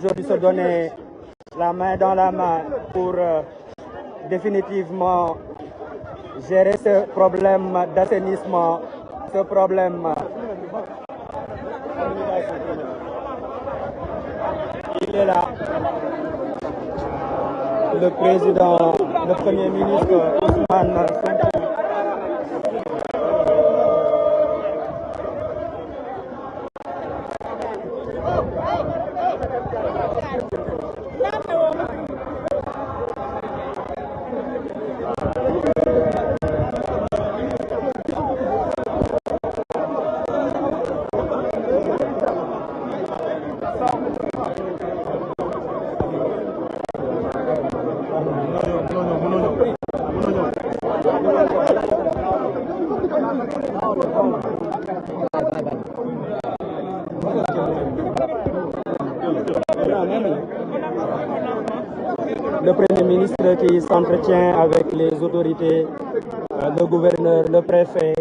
aujourd'hui se donner la main dans la main pour définitivement gérer ce problème d'assainissement, ce problème. Il est là, le président, le premier ministre Ousmane Sonko. Le Premier ministre qui s'entretient avec les autorités, le gouverneur, le préfet,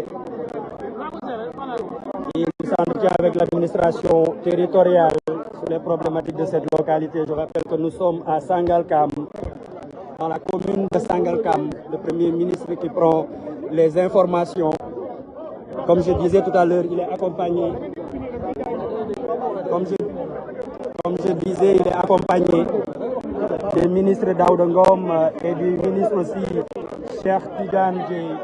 qui s'entretient avec l'administration territoriale sur les problématiques de cette localité. Je rappelle que nous sommes à Sangalkam, dans la commune de Sangalkam. Le Premier ministre qui prend les informations. Comme je disais tout à l'heure, il est accompagné. Comme je disais, il est accompagné du ministre Daouda Ngom et du ministre aussi Cheikh Tidiane Dièye.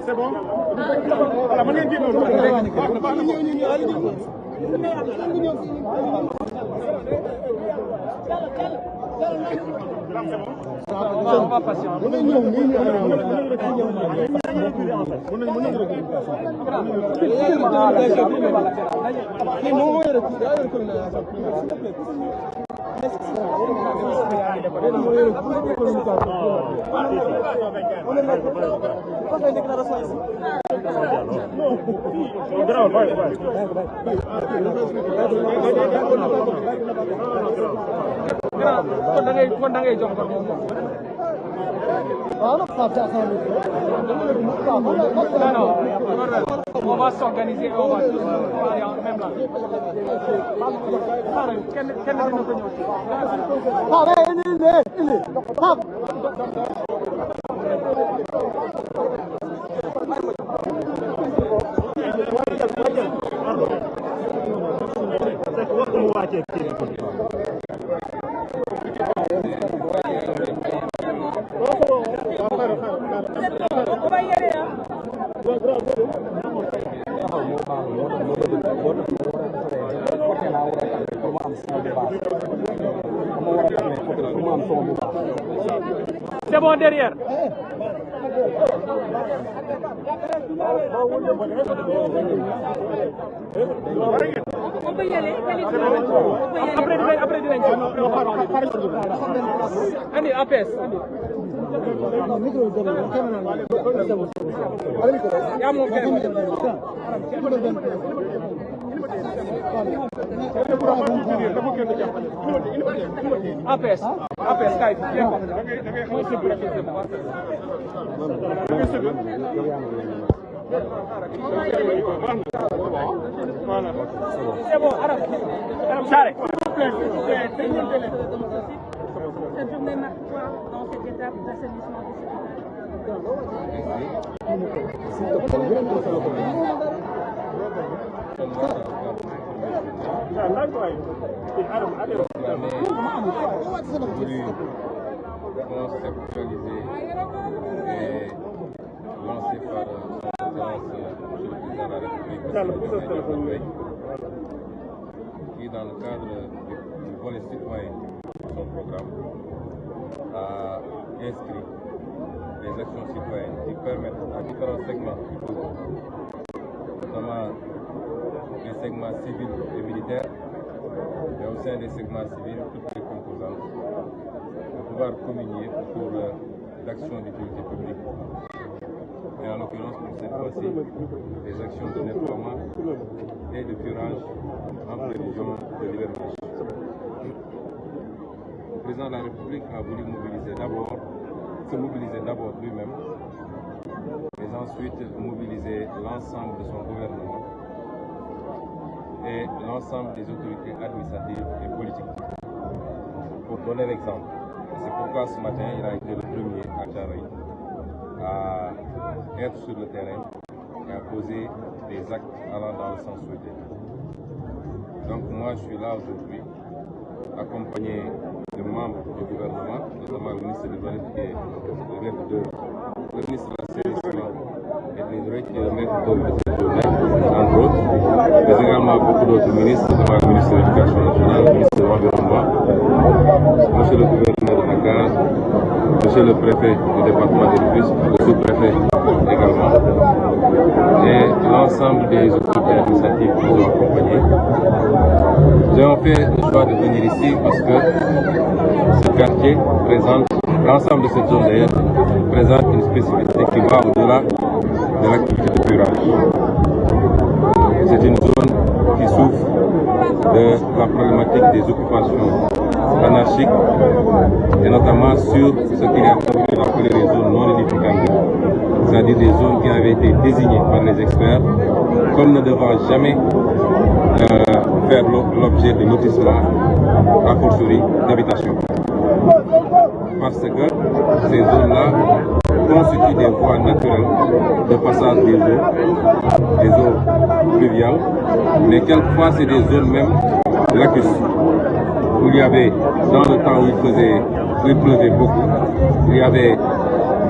C'est bon? Voilà, ma ngeen génnoon. On va patienter. On va s'organiser, on va tous aller en même là. C'est bon derrière. On peut y aller. Après dinañ andi APS. Yaa moom APS kay C'est bon, Arab. Charles. Cette journée marque quoi dans cette étape d'assainissement du conceptualisé et lancé par son Excellence le Président de la République, qui, dans le cadre du volet citoyen de son programme, a inscrit des actions citoyennes qui permettent à différents segments du gouvernement, notamment les segments civils et militaires, mais au sein des segments civils, toutes les composantes, de pouvoir communier autour d'actions d'utilité publique. Et en l'occurrence, pour cette fois-ci, des actions de nettoiement et de curage en prévision de l'hivernage. Le président de la République a voulu se mobiliser d'abord lui-même, et ensuite mobiliser l'ensemble de son gouvernement et l'ensemble des autorités administratives et politiques. Pour donner l'exemple, c'est pourquoi ce matin il a été le premier à Thiaroye à être sur le terrain et à poser des actes allant dans le sens souhaité. Donc moi je suis là aujourd'hui accompagné de membres du gouvernement, notamment le ministre de l'Urbanisme et le ministre de l'Assainissement et de l'Hydraulique et le maître d'œuvre de cette journée, entre autres, mais également beaucoup d'autres ministres, notamment le ministre de l'Éducation nationale, le ministre de l'Environnement, monsieur le gouverneur de Dakar, monsieur le préfet du département de Rufisque, le sous-préfet également, et l'ensemble des autorités administratives qui nous ont accompagnés. Nous avons fait le choix de venir ici parce que ce quartier présente, l'ensemble de cette zone d'ailleurs, présente une spécificité qui va au-delà de l'activité de curage. C'est une zone qui souffre de la problématique des occupations anarchiques et notamment sur ce qu'il y a appelé les zones non édificantes, c'est-à-dire des zones qui avaient été désignées par les experts comme ne devant jamais faire l'objet de lotissement, a fortiori d'habitation. Parce que ces zones-là constituent des voies naturelles de passage des eaux pluviales, mais quelquefois c'est des zones même lacustres, où il y avait, dans le temps où il pleuvait beaucoup, il y avait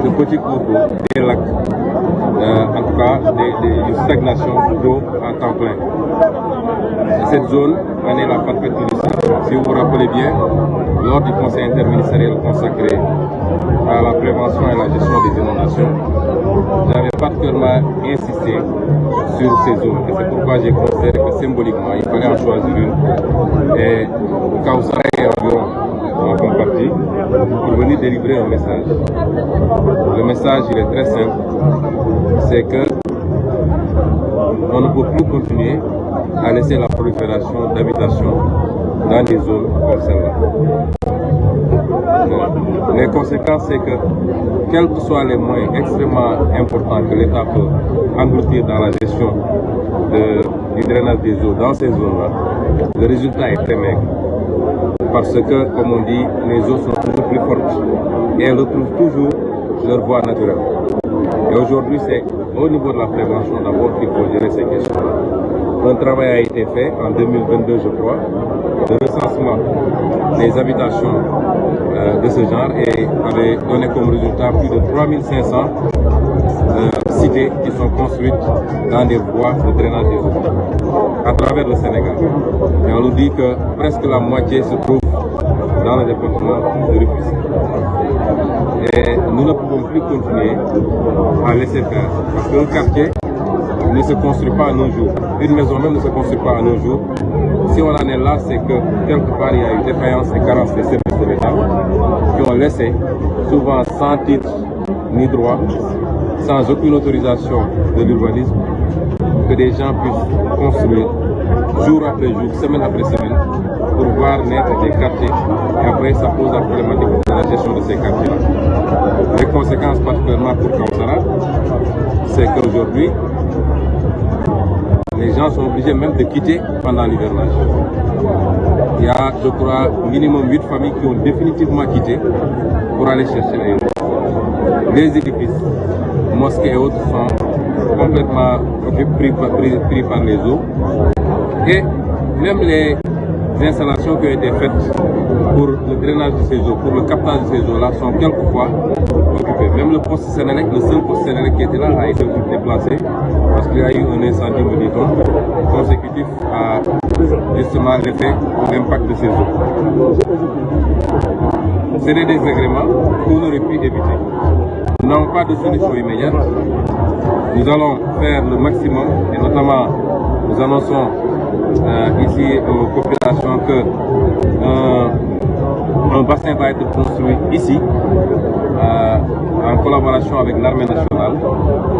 de petits cours d'eau, des lacs, en tout cas une stagnation d'eau à temps plein. Cette zone en est la parfaite illustration. Si vous vous rappelez bien, lors du conseil interministériel consacré à la prévention et à la gestion des inondations, j'avais particulièrement insisté sur ces zones. Et c'est pourquoi j'ai considéré que symboliquement, il fallait en choisir une. Et Kawsara et environ en font partie pour venir délivrer un message. Le message, il est très simple. C'est que on ne peut plus continuer à laisser la prolifération d'habitations dans des zones comme celle-là. Les conséquences, c'est que, quels que soient les moyens extrêmement importants que l'État peut engloutir dans la gestion du drainage des eaux dans ces zones-là, le résultat est très maigre. Parce que, comme on dit, les eaux sont toujours plus fortes et elles retrouvent toujours leur voie naturelle. Et aujourd'hui, c'est au niveau de la prévention d'abord qu'il faut gérer ces questions-là. Un travail a été fait en 2022, je crois, de recensement des habitations de ce genre et avait donné comme résultat plus de 3500 cités qui sont construites dans des voies de drainage des eaux à travers le Sénégal. Et on nous dit que presque la moitié se trouve dans le département de Rufisque. Et nous ne pouvons plus continuer à laisser faire. Parce qu'un quartier ne se construit pas en un jour. Une maison même ne se construit pas en un jour. Si on en est là, c'est que quelque part il y a eu défaillance et carence des services de l'État qui ont laissé, souvent sans titre ni droit, sans aucune autorisation de l'urbanisme, que des gens puissent construire jour après jour, semaine après semaine, pour voir naître des quartiers. Et après, ça pose la problématique de la gestion de ces quartiers-là. Les conséquences, particulièrement pour Kawsara, c'est qu'aujourd'hui, les gens sont obligés même de quitter pendant l'hivernage. Il y a, je crois, minimum 8 familles qui ont définitivement quitté pour aller chercher ailleurs. Les édifices, mosquées et autres sont complètement pris par les eaux. Et même les installations qui ont été faites pour le drainage de ces eaux, pour le captage de ces eaux-là, sont quelquefois occupées. Même le poste Sénélec, le seul poste Sénélec qui était là, a été déplacé parce qu'il y a eu un incendie, me dit-on, consécutif à justement l'effet, l'impact de ces eaux. C'est des désagréments qu'on aurait pu éviter. Nous n'avons pas de solution immédiate. Nous allons faire le maximum et notamment nous annonçons ici aux populations que un bassin va être construit ici en collaboration avec l'armée nationale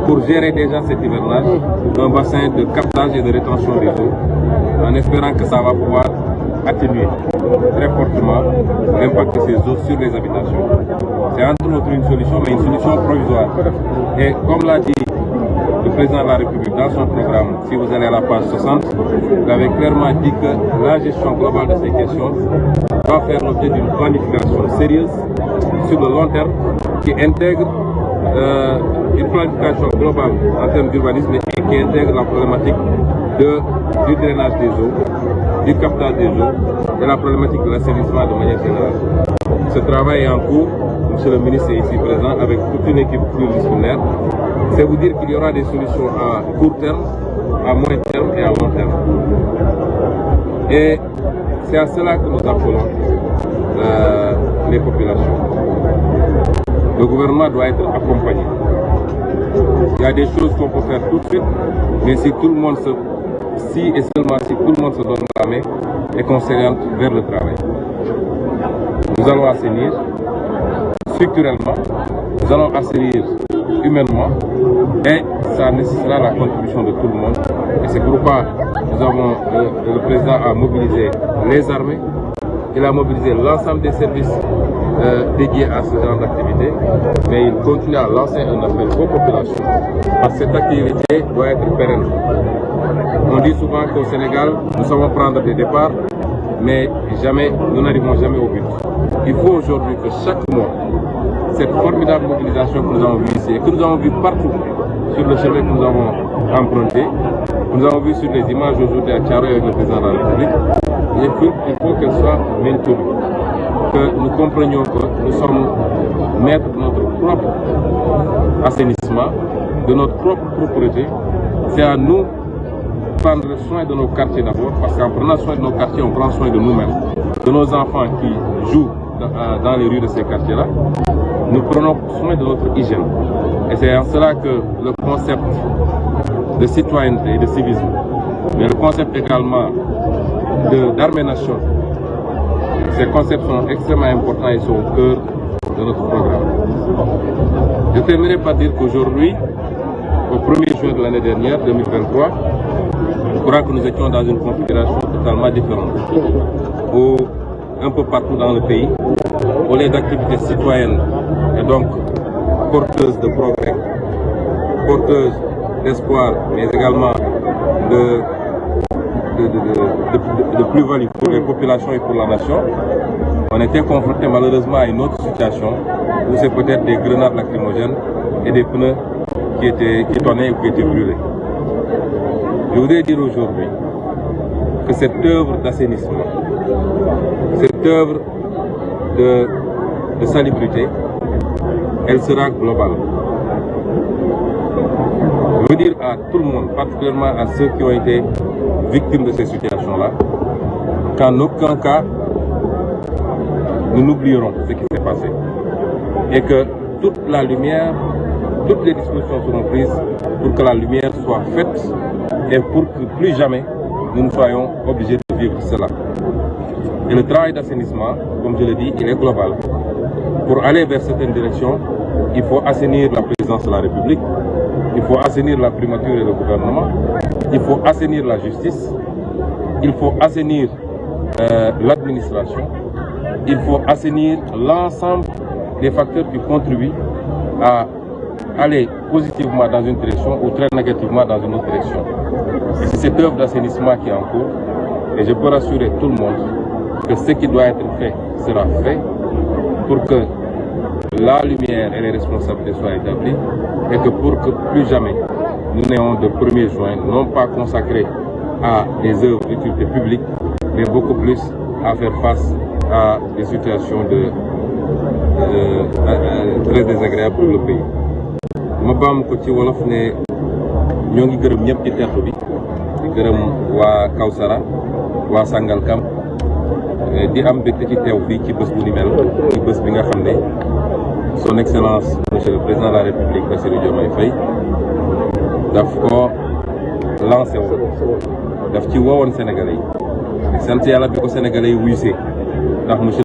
pour gérer déjà cet hivernage, un bassin de captage et de rétention des eaux, en espérant que ça va pouvoir atténuer très fortement l'impact de ces eaux sur les habitations. C'est entre autres une solution, mais une solution provisoire. Et comme l'a dit le président de la République dans son programme, si vous allez à la page 60, il avait clairement dit que la gestion globale de ces questions va faire l'objet d'une planification sérieuse sur le long terme qui intègre une planification globale en termes d'urbanisme et qui intègre la problématique du drainage des eaux, du captage des eaux et la problématique de l'assainissement de manière générale. Ce travail est en cours, monsieur le ministre est ici présent avec toute une équipe pluridisciplinaire. C'est vous dire qu'il y aura des solutions à court terme, à moyen terme et à long terme. Et c'est à cela que nous appelons les populations. Le gouvernement doit être accompagné. Il y a des choses qu'on peut faire tout de suite, mais si tout le monde si et seulement si tout le monde se donne la main et qu'on s'oriente vers le travail. Nous allons assainir structurellement, nous allons assainir humainement et ça nécessitera la contribution de tout le monde. Et c'est pourquoi nous avons, le président a mobilisé les armées, il a mobilisé l'ensemble des services dédiés à ce genre d'activité, mais il continue à lancer un appel aux populations parce que cette activité doit être pérenne. On dit souvent qu'au Sénégal, nous savons prendre des départs, mais nous n'arrivons jamais au but. Il faut aujourd'hui que chaque mois, cette formidable mobilisation que nous avons vue ici et que nous avons vue partout sur le chemin que nous avons emprunté, que nous avons vu sur les images aujourd'hui à Thiaroye avec le président de la République, il faut qu'elle soit maintenue, que nous comprenions que nous sommes maîtres de notre propre assainissement, de notre propre propreté. C'est à nous de prendre soin de nos quartiers d'abord, parce qu'en prenant soin de nos quartiers, on prend soin de nous-mêmes, de nos enfants qui jouent dans les rues de ces quartiers-là. Nous prenons soin de notre hygiène. Et c'est en cela que le concept de citoyenneté et de civisme, mais le concept également d'armée-nation, ces concepts sont extrêmement importants et sont au cœur de notre programme. Je terminerai par dire qu'aujourd'hui, au 1er juin de l'année dernière, 2023, je crois que nous étions dans une configuration totalement différente. Où, un peu partout dans le pays, où les activités citoyennes et donc porteuses de progrès, porteuses d'espoir, mais également de plus-value pour les populations et pour la nation, on était confronté malheureusement à une autre situation où c'est peut-être des grenades lacrymogènes et des pneus qui tonnaient ou qui étaient brûlés. Je voudrais dire aujourd'hui que cette œuvre d'assainissement, cette œuvre de salubrité, elle sera globale. Je veux dire à tout le monde, particulièrement à ceux qui ont été victimes de ces situations-là, qu'en aucun cas, nous n'oublierons ce qui s'est passé. Et que toute la lumière, toutes les dispositions seront prises pour que la lumière soit faite et pour que plus jamais nous ne soyons obligés de vivre cela. Et le travail d'assainissement, comme je l'ai dit, il est global. Pour aller vers certaines directions, il faut assainir la présidence de la République, il faut assainir la primature et le gouvernement, il faut assainir la justice, il faut assainir l'administration, il faut assainir l'ensemble des facteurs qui contribuent à aller positivement dans une direction ou très négativement dans une autre direction. C'est cette œuvre d'assainissement qui est en cours et je peux rassurer tout le monde que ce qui doit être fait sera fait pour que la lumière et les responsabilités soient établies et que pour que plus jamais nous n'ayons de 1er juin non pas consacré à des œuvres d'utilité publique, mais beaucoup plus à faire face à des situations très désagréables pour le pays. ma baam ko ci wolof ne ñoo ngi gërëm ñëpp ci tertu bi di gërëm waa Kawsara waa Sangalkam di am mbégte ci teew fii ci bés bu ni mel ci bés bi nga xam ne son excellence monsieur le président de la république Bassirou Diomaye Faye daf ko lancé woon daf ci woowoon sénégalais yi sant yàlla bi ko sénégalais yi wuysee ndax monsieur